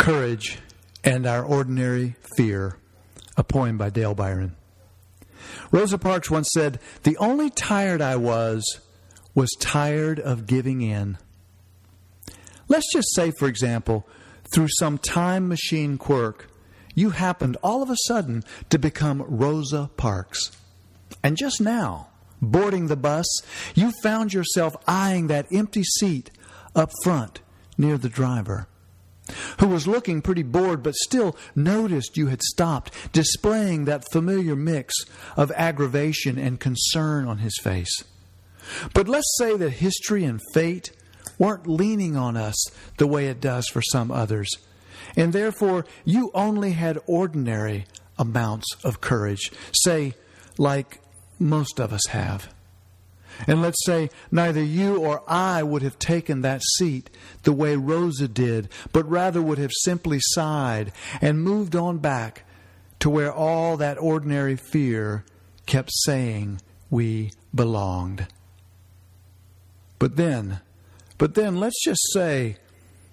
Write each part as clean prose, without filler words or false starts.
Courage and Our Ordinary Fear, a poem by Dale Byron. Rosa Parks once said, "The only tired I was tired of giving in." Let's just say, for example, through some time machine quirk, you happened all of a sudden to become Rosa Parks. And just now, boarding the bus, you found yourself eyeing that empty seat up front near the driver, who was looking pretty bored but still noticed you had stopped, displaying that familiar mix of aggravation and concern on his face. But let's say that history and fate weren't leaning on us the way it does for some others, and therefore you only had ordinary amounts of courage, say, like most of us have. And let's say neither you or I would have taken that seat the way Rosa did, but rather would have simply sighed and moved on back to where all that ordinary fear kept saying we belonged. But then let's just say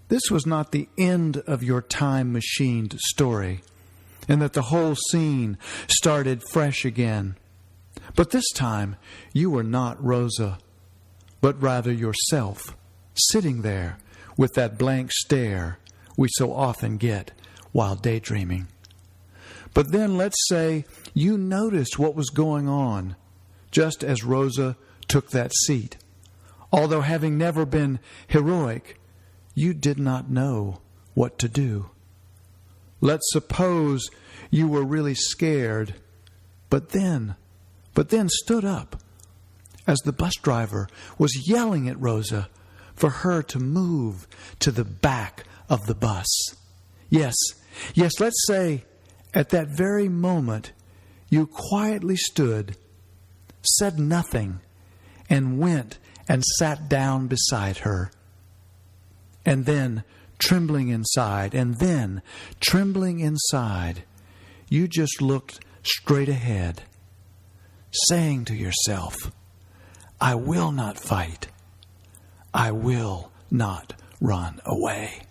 this was not the end of your time-machined story, and that the whole scene started fresh again. But this time, you were not Rosa, but rather yourself, sitting there with that blank stare we so often get while daydreaming. But then let's say you noticed what was going on just as Rosa took that seat. Although having never been heroic, you did not know what to do. Let's suppose you were really scared, but then stood up as the bus driver was yelling at Rosa for her to move to the back of the bus. Yes, let's say at that very moment you quietly stood, said nothing, and went and sat down beside her. And then, trembling inside, you just looked straight ahead, saying to yourself, "I will not fight. I will not run away."